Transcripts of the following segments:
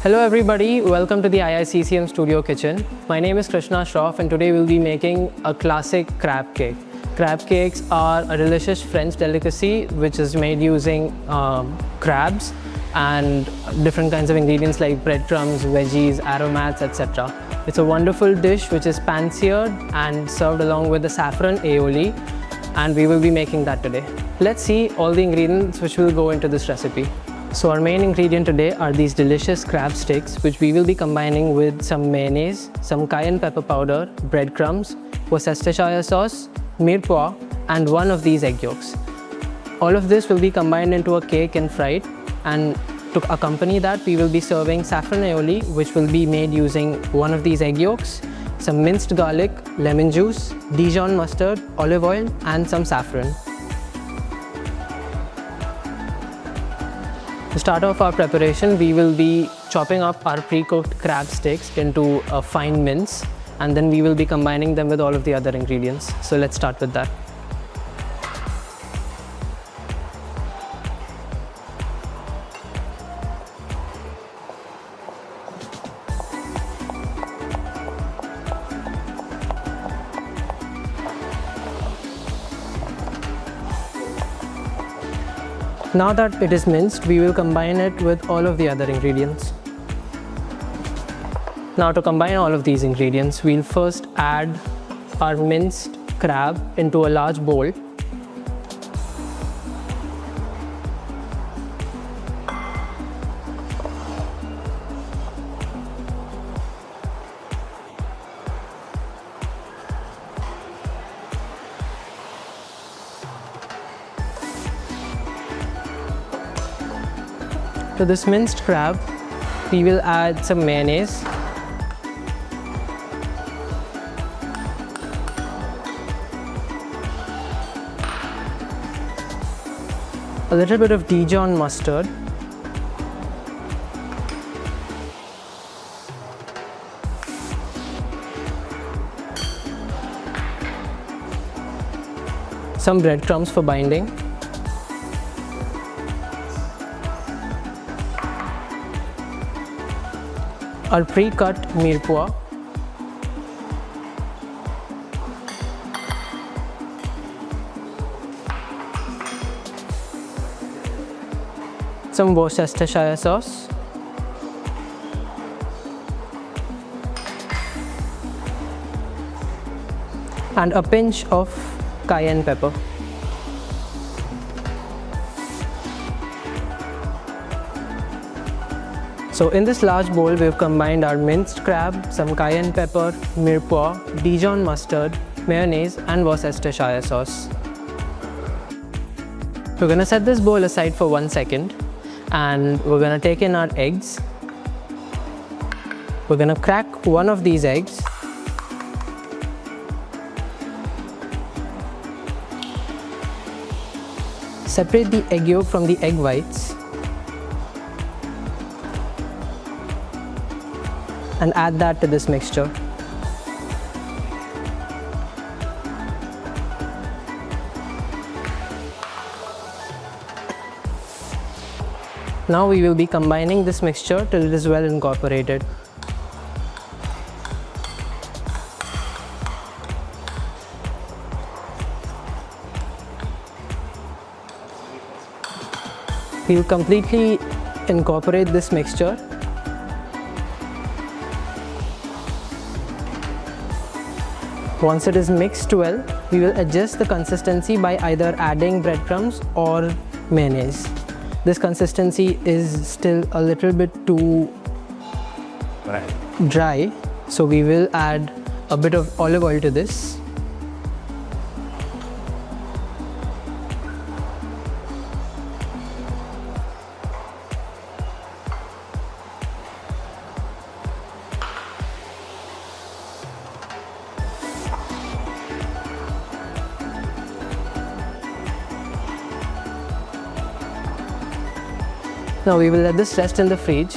Hello everybody, welcome to the IICCM Studio Kitchen. My name is Krishna Shroff and today we'll be making a classic crab cake. Crab cakes are a delicious French delicacy which is made using crabs and different kinds of ingredients like breadcrumbs, veggies, aromats, etc. It's a wonderful dish which is pan-seared and served along with the saffron aioli, and we will be making that today. Let's see all the ingredients which will go into this recipe. So our main ingredient today are these delicious crab sticks, which we will be combining with some mayonnaise, some cayenne pepper powder, breadcrumbs, Worcestershire sauce, mirepoix, and one of these egg yolks. All of this will be combined into a cake and fried, and to accompany that we will be serving saffron aioli, which will be made using one of these egg yolks, some minced garlic, lemon juice, Dijon mustard, olive oil, and some saffron. To start off our preparation, we will be chopping up our pre-cooked crab sticks into a fine mince, and then we will be combining them with all of the other ingredients. So let's start with that. Now that it is minced, we will combine it with all of the other ingredients. Now to combine all of these ingredients, we'll first add our minced crab into a large bowl. To this minced crab, we will add some mayonnaise, a little bit of Dijon mustard, some breadcrumbs for binding, our pre-cut mirepoix, some Worcestershire sauce, and a pinch of cayenne pepper. So in this large bowl, we've combined our minced crab, some cayenne pepper, mirepoix, Dijon mustard, mayonnaise, and Worcestershire sauce. We're going to set this bowl aside for 1 second, and we're going to take in our eggs. We're going to crack one of these eggs. Separate the egg yolk from the egg whites, and add that to this mixture. Now we will be combining this mixture till it is well incorporated. We will completely incorporate this mixture. Once it is mixed well, we will adjust the consistency by either adding breadcrumbs or mayonnaise. This consistency is still a little bit too dry, so we will add a bit of olive oil to this. Now we will let this rest in the fridge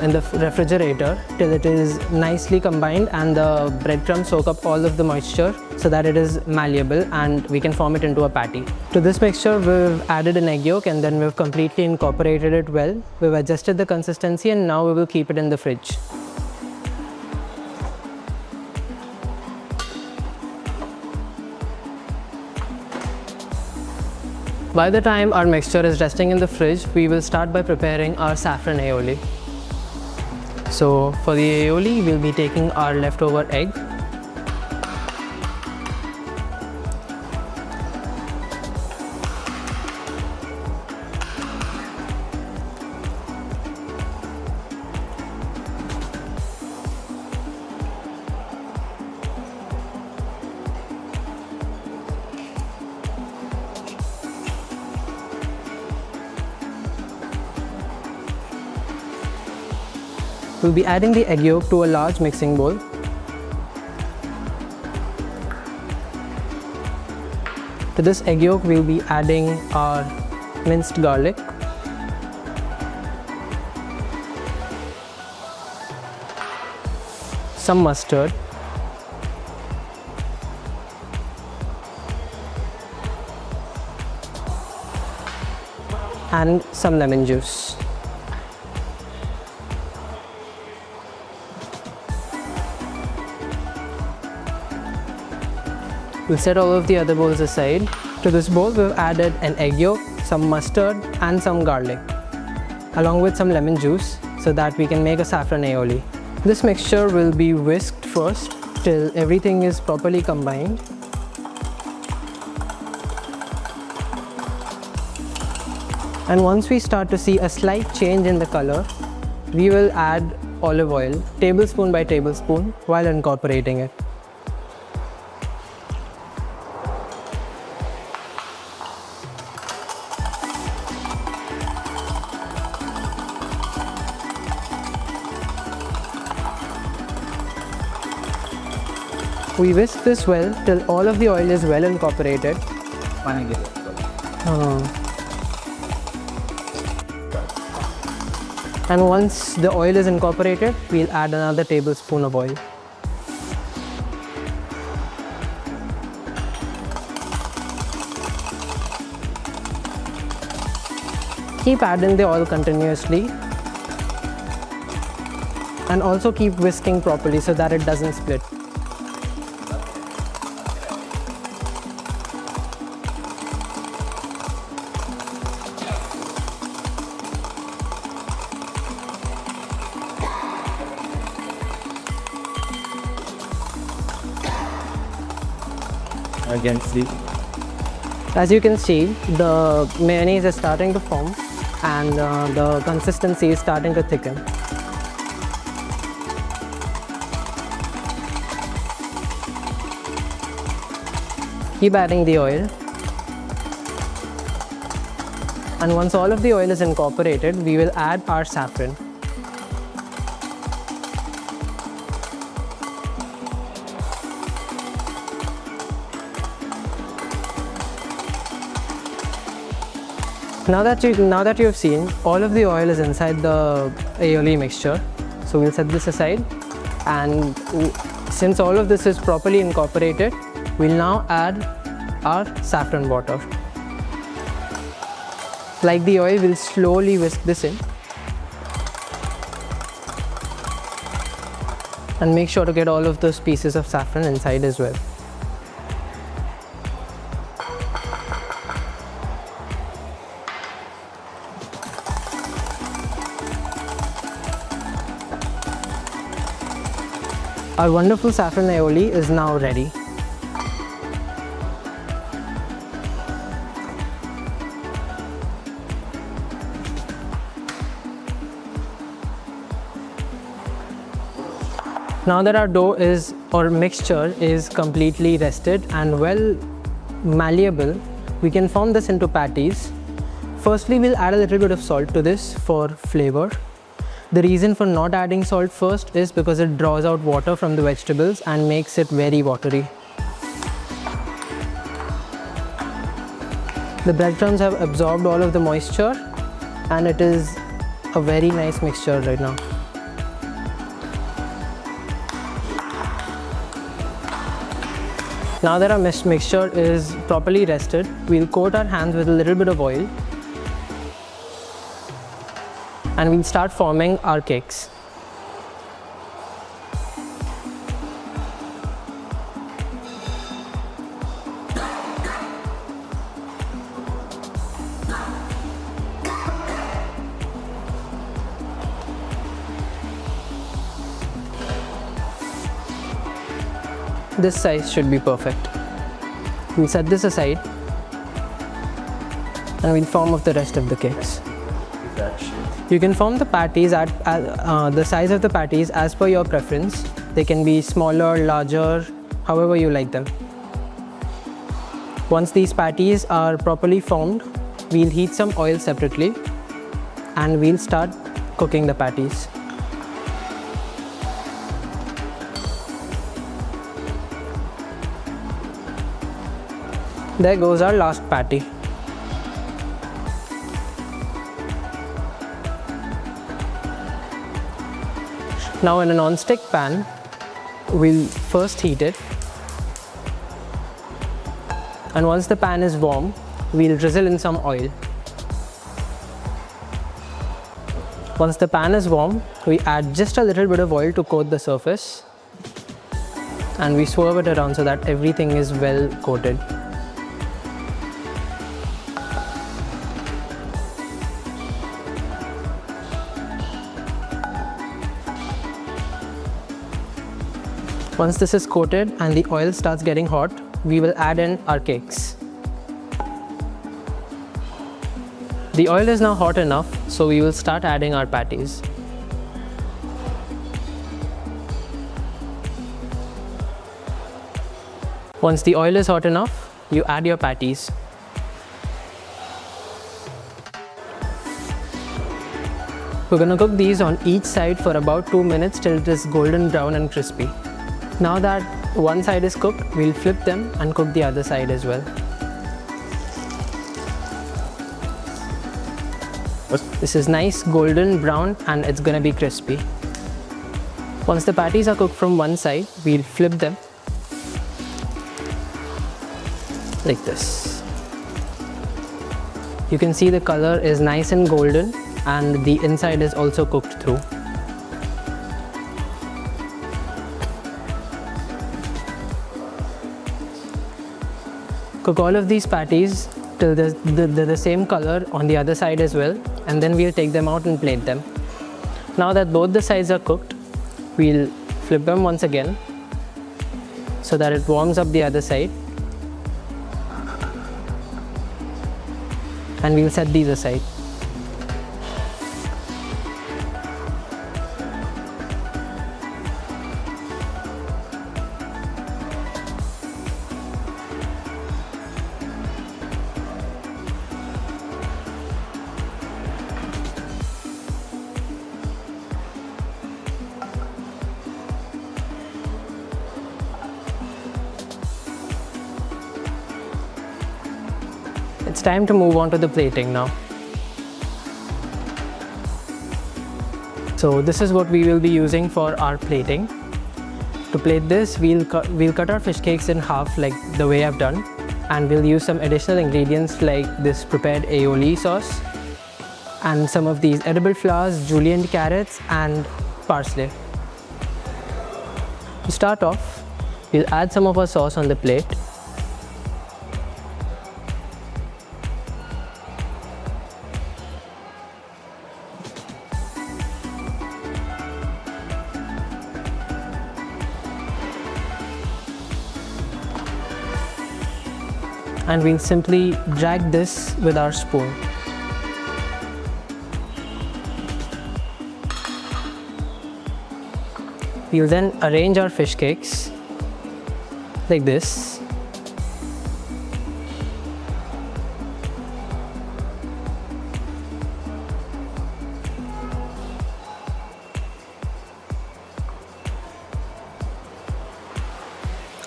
in the refrigerator till it is nicely combined and the breadcrumbs soak up all of the moisture so that it is malleable and we can form it into a patty. To this mixture we've added an egg yolk and then we've completely incorporated it well. We've adjusted the consistency and now we will keep it in the fridge. By the time our mixture is resting in the fridge, we will start by preparing our saffron aioli. So for the aioli, we'll be taking our leftover egg, we'll be adding the egg yolk to a large mixing bowl. To this egg yolk, we'll be adding our minced garlic, some mustard, and some lemon juice. We'll set all of the other bowls aside. To this bowl, we've added an egg yolk, some mustard and some garlic, along with some lemon juice so that we can make a saffron aioli. This mixture will be whisked first till everything is properly combined. And once we start to see a slight change in the color, we will add olive oil, tablespoon by tablespoon, while incorporating it. We whisk this well till all of the oil is well incorporated. And once the oil is incorporated, we'll add another tablespoon of oil. Keep adding the oil continuously and also keep whisking properly so that it doesn't split. As you can see, the mayonnaise is starting to form and the consistency is starting to thicken. Keep adding the oil. And once all of the oil is incorporated, we will add our saffron. Now that you've seen, all of the oil is inside the aioli mixture. So we'll set this aside, and since all of this is properly incorporated, we'll now add our saffron water. Like the oil, we'll slowly whisk this in and make sure to get all of those pieces of saffron inside as well. Our wonderful saffron aioli is now ready. Now that our dough or mixture is completely rested and well malleable, we can form this into patties. Firstly, we'll add a little bit of salt to this for flavor. The reason for not adding salt first is because it draws out water from the vegetables and makes it very watery. The breadcrumbs have absorbed all of the moisture and it is a very nice mixture right now. Now that our mixture is properly rested, we'll coat our hands with a little bit of oil and we'll start forming our cakes. This size should be perfect. We'll set this aside and we'll form up the rest of the cakes. You can form the patties at the size of the patties as per your preference. They can be smaller, larger, however you like them. Once these patties are properly formed, we'll heat some oil separately and we'll start cooking the patties. There goes our last patty. Now in a non-stick pan, we'll first heat it. And once the pan is warm, we'll drizzle in some oil. Once the pan is warm, we add just a little bit of oil to coat the surface. And we swirl it around so that everything is well coated. Once this is coated and the oil starts getting hot, we will add in our cakes. The oil is now hot enough, so we will start adding our patties. Once the oil is hot enough, you add your patties. We're going to cook these on each side for about 2 minutes till it is golden brown and crispy. Now that one side is cooked, we'll flip them and cook the other side as well. This is nice golden brown and it's gonna be crispy. Once the patties are cooked from one side, we'll flip them like this. You can see the color is nice and golden and the inside is also cooked through. Cook all of these patties till they're the same color on the other side as well, and then we'll take them out and plate them. Now that both the sides are cooked, we'll flip them once again so that it warms up the other side, and we'll set these aside. It's time to move on to the plating now. So this is what we will be using for our plating. To plate this, we'll cut our fish cakes in half like the way I've done, and we'll use some additional ingredients like this prepared aioli sauce and some of these edible flowers, julienne carrots and parsley. To start off, we'll add some of our sauce on the plate. And we'll simply drag this with our spoon. We'll then arrange our fish cakes like this.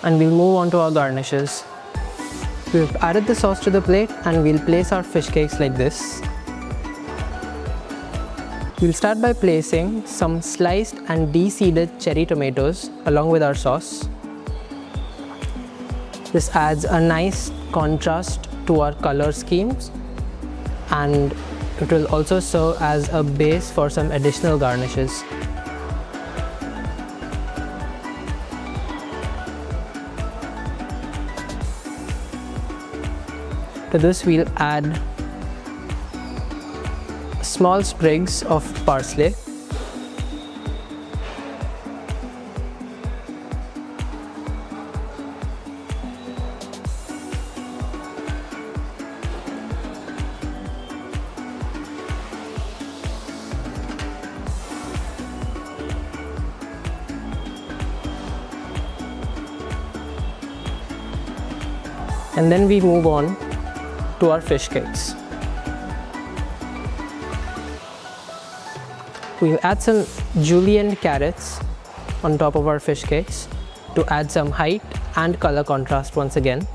And we'll move on to our garnishes. We've added the sauce to the plate and we'll place our fish cakes like this. We'll start by placing some sliced and de-seeded cherry tomatoes along with our sauce. This adds a nice contrast to our color schemes, and it will also serve as a base for some additional garnishes. To this we'll add small sprigs of parsley, and then we move on to our fish cakes. We'll add some julienne carrots on top of our fish cakes to add some height and color contrast once again.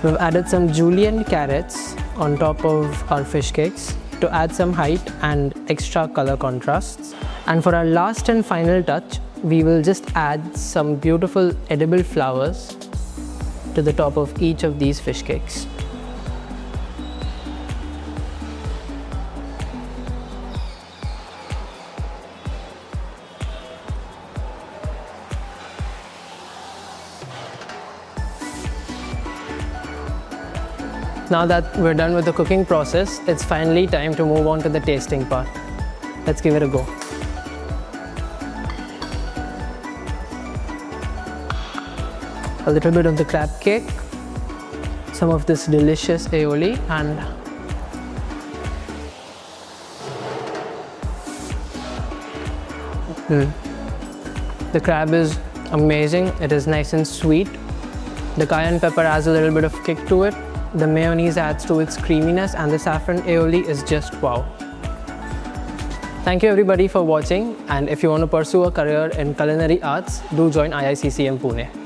We've added some julienne carrots on top of our fish cakes to add some height and extra color contrasts. And for our last and final touch, we will just add some beautiful edible flowers to the top of each of these fish cakes. Now that we're done with the cooking process, it's finally time to move on to the tasting part. Let's give it a go. A little bit of the crab cake, some of this delicious aioli, and the crab is amazing. It is nice and sweet. The cayenne pepper adds a little bit of kick to it. The mayonnaise adds to its creaminess, and the saffron aioli is just wow. Thank you everybody for watching, and if you want to pursue a career in culinary arts, do join IICCM Pune.